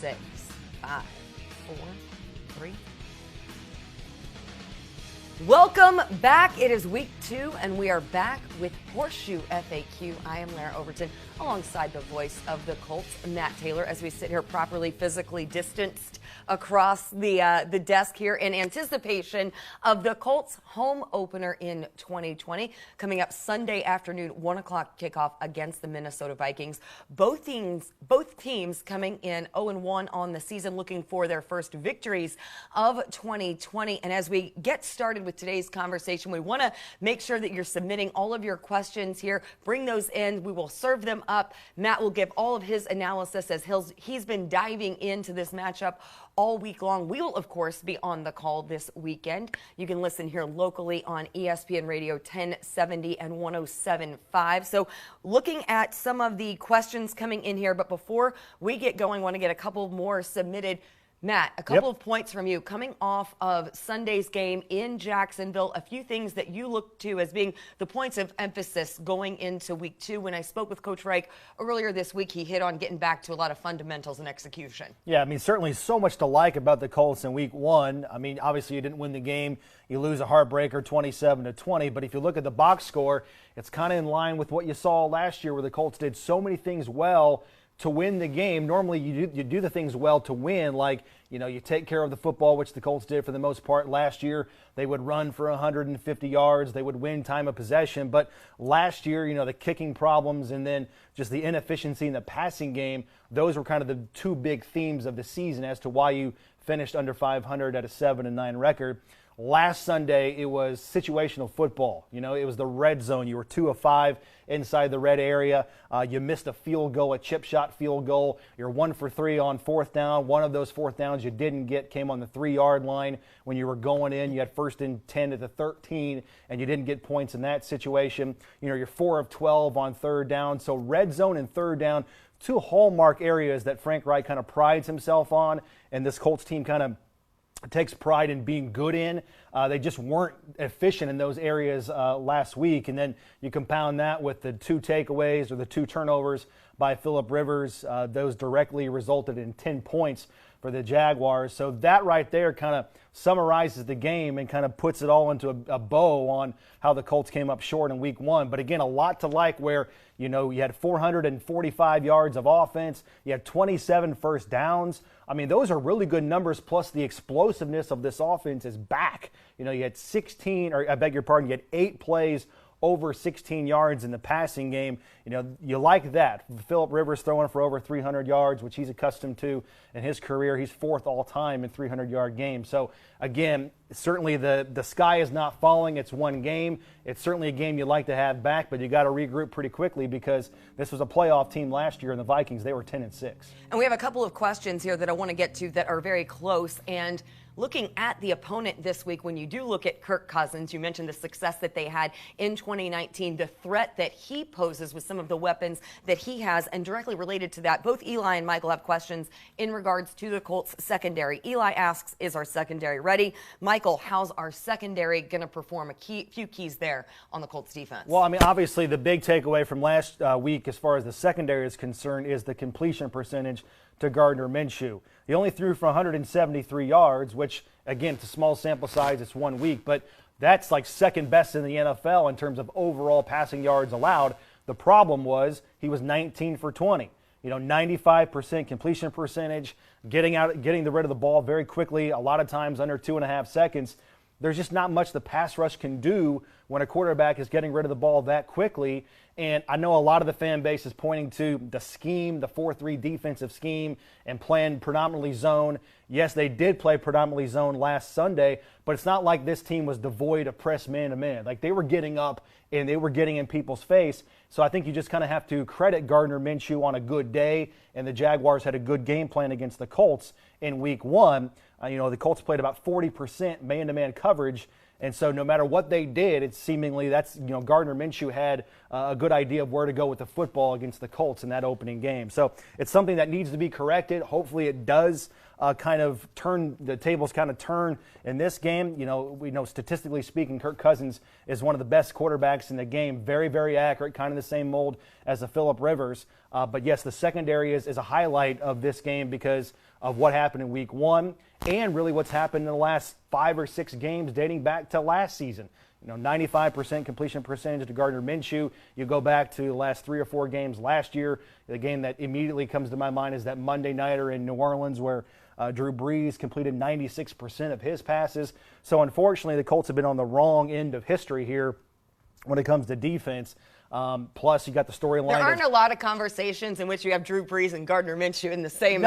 6, 5, 4, 3. Welcome back. It is week 2, and we are back with Horseshoe FAQ. I am Larra Overton, alongside the voice of the Colts, Matt Taylor, as we sit here properly physically distanced across the desk here in anticipation of the Colts home opener in 2020, coming up Sunday afternoon, 1 o'clock kickoff against the Minnesota Vikings. Both teams coming in 0-1 on the season, looking for their first victories of 2020. And as we get started with today's conversation, we want to make sure that you're submitting all of your questions here. Bring those in. We will serve them up. Matt will give all of his analysis as he's been diving into this matchup all week long. We will, of course, be on the call this weekend. You can listen here locally on ESPN Radio 1070 and 107.5. So looking at some of the questions coming in here, but before we get going, I want to get a couple more submitted. Matt, a couple of points from you. Coming off of Sunday's game in Jacksonville, a few things that you look to as being the points of emphasis going into week 2. When I spoke with Coach Reich earlier this week, he hit on getting back to a lot of fundamentals and execution. Yeah, I mean, certainly so much to like about the Colts in week 1. I mean, obviously you didn't win the game. You lose a heartbreaker 27-20. But if you look at the box score, it's kind of in line with what you saw last year, where the Colts did so many things well to win the game. Normally you do the things well to win, like, you take care of the football, which the Colts did for the most part last year. They would run for 150 yards. They would win time of possession. But last year, the kicking problems and then just the inefficiency in the passing game, those were kind of the two big themes of the season as to why you finished under 500 at a 7-9 record. Last Sunday, it was situational football. It was the red zone. You were 2 of 5 inside the red area. You missed a field goal, a chip shot field goal. You're 1 for 3 on 4th down. One of those 4th downs you didn't get came on the 3-yard line when you were going in. You had 1st and 10 at the 13, and you didn't get points in that situation. You're 4 of 12 on 3rd down. So red zone and 3rd down, two hallmark areas that Frank Reich kind of prides himself on, and this Colts team kind of takes pride in being good in. They just weren't efficient in those areas last week. And then you compound that with the 2 takeaways or the 2 turnovers by Phillip Rivers. Those directly resulted in 10 points for the Jaguars. So that right there kind of summarizes the game and kind of puts it all into a bow on how the Colts came up short in week 1. But again, a lot to like, where you had 445 yards of offense. You had 27 first downs. I mean, those are really good numbers, plus the explosiveness of this offense is back. You had 8 plays over 16 yards in the passing game. You like that. Phillip Rivers throwing for over 300 yards, which he's accustomed to in his career. He's 4th all-time in 300-yard games. So, again, certainly the sky is not falling. It's one game. It's certainly a game you like to have back, but you got to regroup pretty quickly, because this was a playoff team last year, and the Vikings, they were 10-6. And we have a couple of questions here that I want to get to that are very close. And looking at the opponent this week, when you do look at Kirk Cousins, you mentioned the success that they had in 2019, the threat that he poses with some of the weapons that he has, and directly related to that, both Eli and Michael have questions in regards to the Colts secondary. Eli asks, is our secondary ready? Michael, how's our secondary going to perform? Few keys there on the Colts defense. Well, I mean, obviously the big takeaway from last week as far as the secondary is concerned is the completion percentage to Gardner Minshew. He only threw for 173 yards, which, again, it's a small sample size, it's 1 week, but that's like second best in the NFL in terms of overall passing yards allowed. The problem was he was 19 for 20. 95% completion percentage, getting rid of the ball very quickly, a lot of times under 2.5 seconds. There's just not much the pass rush can do when a quarterback is getting rid of the ball that quickly. And I know a lot of the fan base is pointing to the scheme, the 4-3 defensive scheme, and playing predominantly zone. Yes, they did play predominantly zone last Sunday, but it's not like this team was devoid of press man-to-man. Like, they were getting up and they were getting in people's face. So I think you just kind of have to credit Gardner Minshew on a good day, and the Jaguars had a good game plan against the Colts in week 1. The Colts played about 40% man-to-man coverage, and so no matter what they did, it's seemingly Gardner Minshew had a good idea of where to go with the football against the Colts in that opening game. So it's something that needs to be corrected. Hopefully it does the tables kind of turn in this game. We know statistically speaking, Kirk Cousins is one of the best quarterbacks in the game. Very, very accurate, kind of the same mold as a Phillip Rivers. But yes, the secondary is a highlight of this game because of what happened in week 1 and really what's happened in the last 5 or 6 games dating back to last season. 95% completion percentage to Gardner Minshew. You go back to the last 3 or 4 games last year. The game that immediately comes to my mind is that Monday nighter in New Orleans where Drew Brees completed 96% of his passes. So unfortunately, the Colts have been on the wrong end of history here when it comes to defense. Plus, you got the storyline. There aren't a lot of conversations in which you have Drew Brees and Gardner Minshew in the same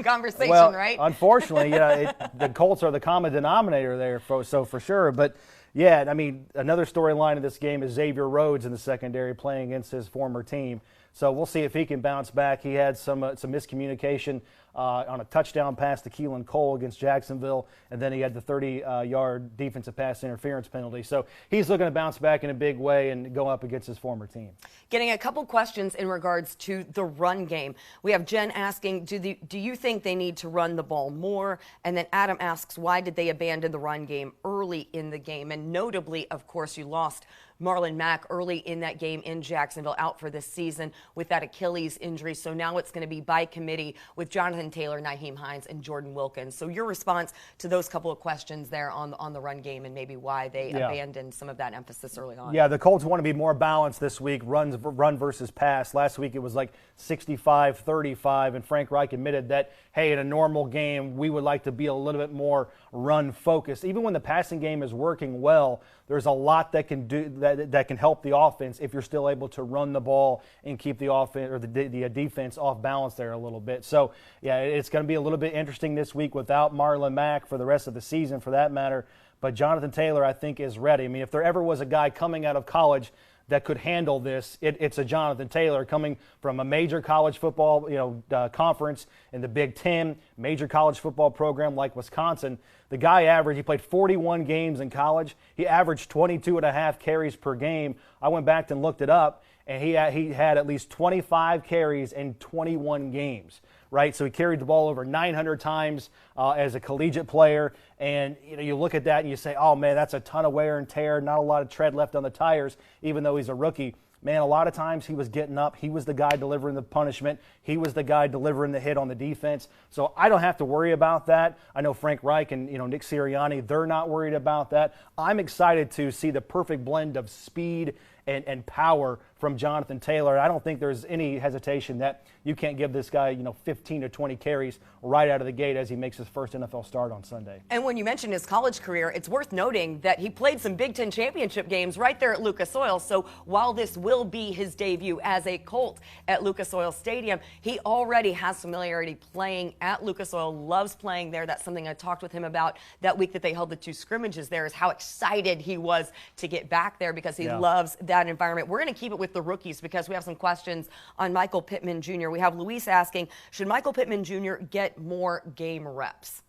conversation, well, right? Unfortunately, the Colts are the common denominator there, so for sure. But yeah, I mean, another storyline of this game is Xavier Rhodes in the secondary playing against his former team. So we'll see if he can bounce back. He had some miscommunication on a touchdown pass to Keelan Cole against Jacksonville, and then he had the 30-yard defensive pass interference penalty. So he's looking to bounce back in a big way and go up against his former team. Getting a couple questions in regards to the run game. We have Jen asking, do you think they need to run the ball more? And then Adam asks, why did they abandon the run game early in the game? And notably, of course, you lost Marlon Mack early in that game in Jacksonville, out for this season with that Achilles injury. So now it's going to be by committee with Jonathan Taylor, Nyheim Hines, and Jordan Wilkins. So your response to those couple of questions there on the run game and maybe why they abandoned some of that emphasis early on. Yeah, the Colts want to be more balanced this week, run versus pass. Last week it was like 65-35, and Frank Reich admitted that, hey, in a normal game, we would like to be a little bit more run-focused. Even when the passing game is working well, there's a lot that can help the offense if you're still able to run the ball and keep the offense or the defense off balance there a little bit. So, yeah, it's going to be a little bit interesting this week without Marlon Mack for the rest of the season, for that matter. But Jonathan Taylor, I think, is ready. I mean, if there ever was a guy coming out of college that could handle this, it's a Jonathan Taylor coming from a major college football conference in the Big Ten, major college football program like Wisconsin. The guy he played 41 games in college. He averaged 22.5 carries per game. I went back and looked it up, and he had at least 25 carries in 21 games. Right, so he carried the ball over 900 times as a collegiate player, and you look at that and you say, oh man, that's a ton of wear and tear, not a lot of tread left on the tires, even though he's a rookie. Man, a lot of times he was getting up. He was the guy delivering the punishment. He was the guy delivering the hit on the defense. So I don't have to worry about that. I know Frank Reich and Nick Sirianni, they're not worried about that. I'm excited to see the perfect blend of speed and power from Jonathan Taylor. I don't think there's any hesitation that you can't give this guy, 15 to 20 carries right out of the gate as he makes his first NFL start on Sunday. And when you mention his college career, it's worth noting that he played some Big Ten championship games right there at Lucas Oil. So while this will be his debut as a Colt at Lucas Oil Stadium, he already has familiarity playing at Lucas Oil, loves playing there. That's something I talked with him about that week that they held the 2 scrimmages there, is how excited he was to get back there because he loves that environment. We're going to keep it with the rookies because we have some questions on Michael Pittman Jr. We have Luis asking, should Michael Pittman Jr. get more game reps?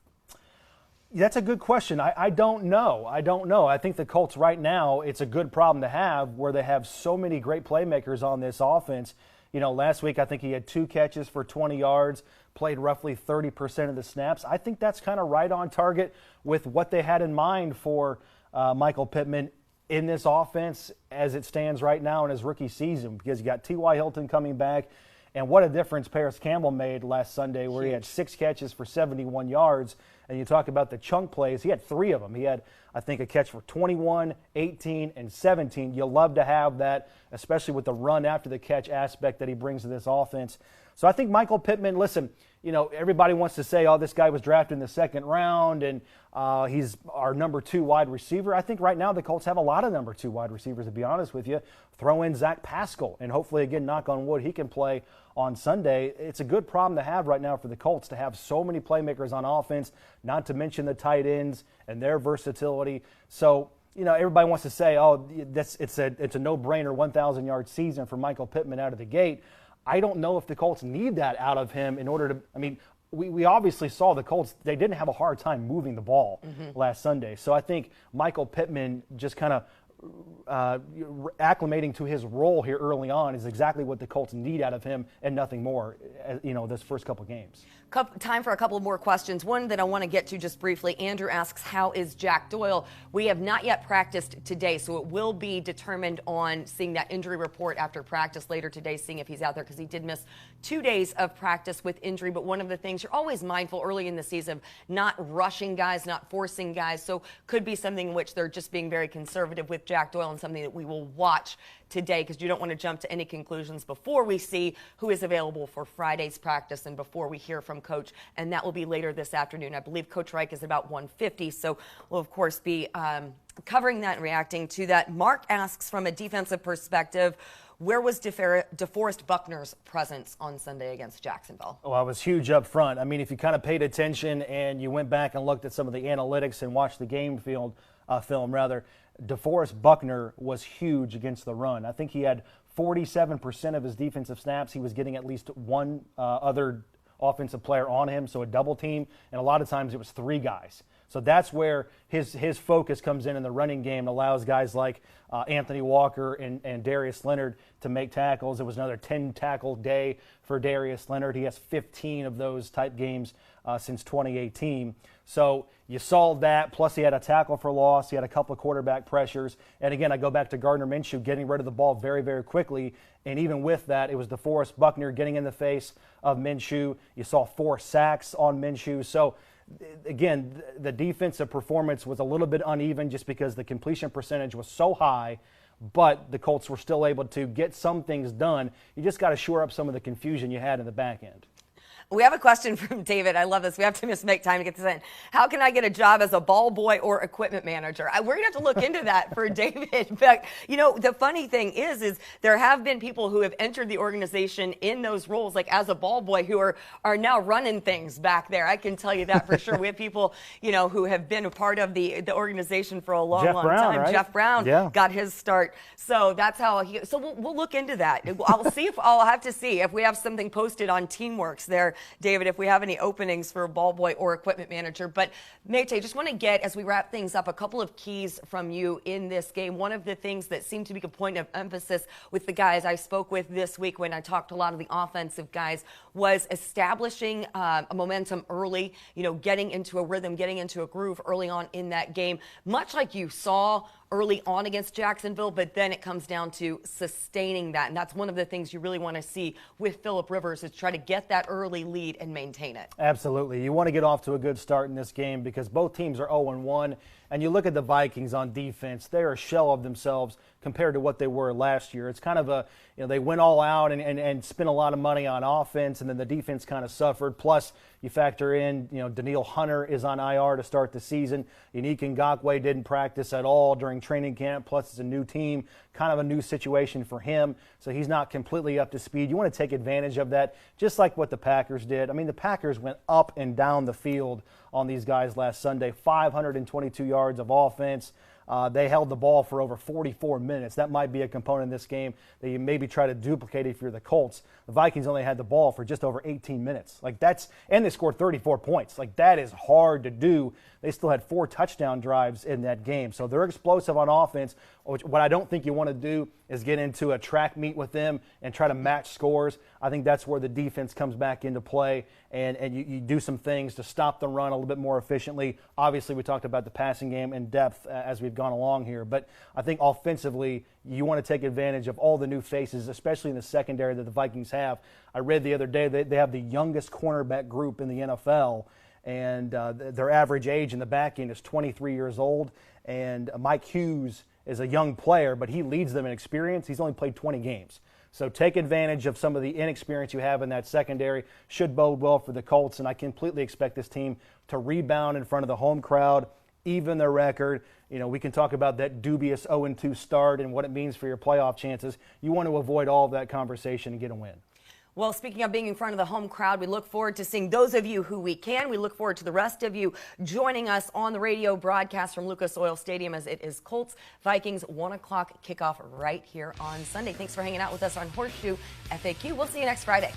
That's a good question. I don't know. I think the Colts right now, it's a good problem to have where they have so many great playmakers on this offense. Last week I think he had 2 catches for 20 yards, played roughly 30% of the snaps. I think that's kind of right on target with what they had in mind for Michael Pittman in this offense as it stands right now in his rookie season, because you got T.Y. Hilton coming back, and what a difference Paris Campbell made last Sunday where he had 6 catches for 71 yards. And you talk about the chunk plays, he had 3 of them. He had, I think, a catch for 21, 18, and 17. You love to have that, especially with the run after the catch aspect that he brings to this offense. So I think Michael Pittman, listen, everybody wants to say, oh, this guy was drafted in the 2nd round and he's our number 2 wide receiver. I think right now the Colts have a lot of number 2 wide receivers, to be honest with you. Throw in Zach Pascal, and hopefully, again, knock on wood, he can play on Sunday. It's a good problem to have right now for the Colts to have so many playmakers on offense, not to mention the tight ends and their versatility. So, everybody wants to say, oh, it's a no-brainer 1,000-yard season for Michael Pittman out of the gate. I don't know if the Colts need that out of him in order to – we obviously saw the Colts, they didn't have a hard time moving the ball last Sunday. So I think Michael Pittman just kind of acclimating to his role here early on is exactly what the Colts need out of him and nothing more, this first couple games. Time for a couple more questions. One that I want to get to just briefly. Andrew asks, how is Jack Doyle? We have not yet practiced today, so it will be determined on seeing that injury report after practice later today, seeing if he's out there, because he did miss 2 days of practice with injury. But one of the things, you're always mindful early in the season, not rushing guys, not forcing guys. So could be something in which they're just being very conservative with Jack Doyle, and something that we will watch today, because you don't want to jump to any conclusions before we see who is available for Friday's practice and before we hear from Coach, and that will be later this afternoon. I believe Coach Reich is about 1:50, so we'll of course be covering that and reacting to that. Mark asks, from a defensive perspective, where was DeForest Buckner's presence on Sunday against Jacksonville? Oh, it was huge up front. I mean, if you kind of paid attention and you went back and looked at some of the analytics and watched the game film, DeForest Buckner was huge against the run. I think he had 47% of his defensive snaps. He was getting at least one other offensive player on him, so a double team, and a lot of times it was 3 guys. So that's where his focus comes in the running game, allows guys like Anthony Walker and Darius Leonard to make tackles. It was another 10-tackle day for Darius Leonard. He has 15 of those type games since 2018. So you saw that, plus he had a tackle for loss. He had a couple of quarterback pressures. And again, I go back to Gardner Minshew getting rid of the ball very, very quickly. And even with that, it was DeForest Buckner getting in the face of Minshew. You saw 4 sacks on Minshew. So again, the defensive performance was a little bit uneven just because the completion percentage was so high, but the Colts were still able to get some things done. You just got to shore up some of the confusion you had in the back end. We have a question from David. I love this. We have to just make time to get this in. How can I get a job as a ball boy or equipment manager? We're going to have to look into that for David. In fact, you know, the funny thing is there have been people who have entered the organization in those roles, like as a ball boy, who are now running things back there. I can tell you that for sure. We have people, you know, who have been a part of the organization for a long time. Right? Jeff Brown got his start. So that's how so we'll look into that. I'll have to see if we have something posted on Teamworks there, David, if we have any openings for a ball boy or equipment manager. But Mate, just want to get, as we wrap things up, a couple of keys from you in this game. One of the things that seemed to be a point of emphasis with the guys I spoke with this week when I talked to a lot of the offensive guys was establishing a momentum early, you know, getting into a rhythm, getting into a groove early on in that game, much like you saw early on against Jacksonville, but then it comes down to sustaining that. And that's one of the things you really want to see with Phillip Rivers, is try to get that early lead and maintain it. Absolutely. You want to get off to a good start in this game because both teams are 0-1. And you look at the Vikings on defense, they're a shell of themselves compared to what they were last year. It's kind of a, you know, they went all out and spent a lot of money on offense, and then the defense kind of suffered. Plus, you factor in, you know, Danielle Hunter is on IR to start the season. Unique Ngakoue didn't practice at all during training camp. Plus, it's a new team, kind of a new situation for him. So he's not completely up to speed. You want to take advantage of that, just like what the Packers did. I mean, the Packers went up and down the field on these guys last Sunday. 522 yards of offense. They held the ball for over 44 minutes. That might be a component in this game that you maybe try to duplicate if you're the Colts. The Vikings only had the ball for just over 18 minutes. Like that's, and they scored 34 points. Like that is hard to do. They still had 4 touchdown drives in that game. So they're explosive on offense. What I don't think you want to do is get into a track meet with them and try to match scores. I think that's where the defense comes back into play, and you do some things to stop the run a little bit more efficiently. Obviously, we talked about the passing game in depth as we've gone along here, but I think offensively, you want to take advantage of all the new faces, especially in the secondary that the Vikings have. I read the other day that they have the youngest cornerback group in the NFL, and their average age in the back end is 23 years old, and Mike Hughes is a young player, but he leads them in experience. He's only played 20 games. So take advantage of some of the inexperience you have in that secondary. Should bode well for the Colts, and I completely expect this team to rebound in front of the home crowd, even their record. You know, we can talk about that dubious 0-2 start and what it means for your playoff chances. You want to avoid all of that conversation and get a win. Well, speaking of being in front of the home crowd, we look forward to seeing those of you who we can. We look forward to the rest of you joining us on the radio broadcast from Lucas Oil Stadium, as it is Colts Vikings 1 o'clock kickoff right here on Sunday. Thanks for hanging out with us on Horseshoe FAQ. We'll see you next Friday.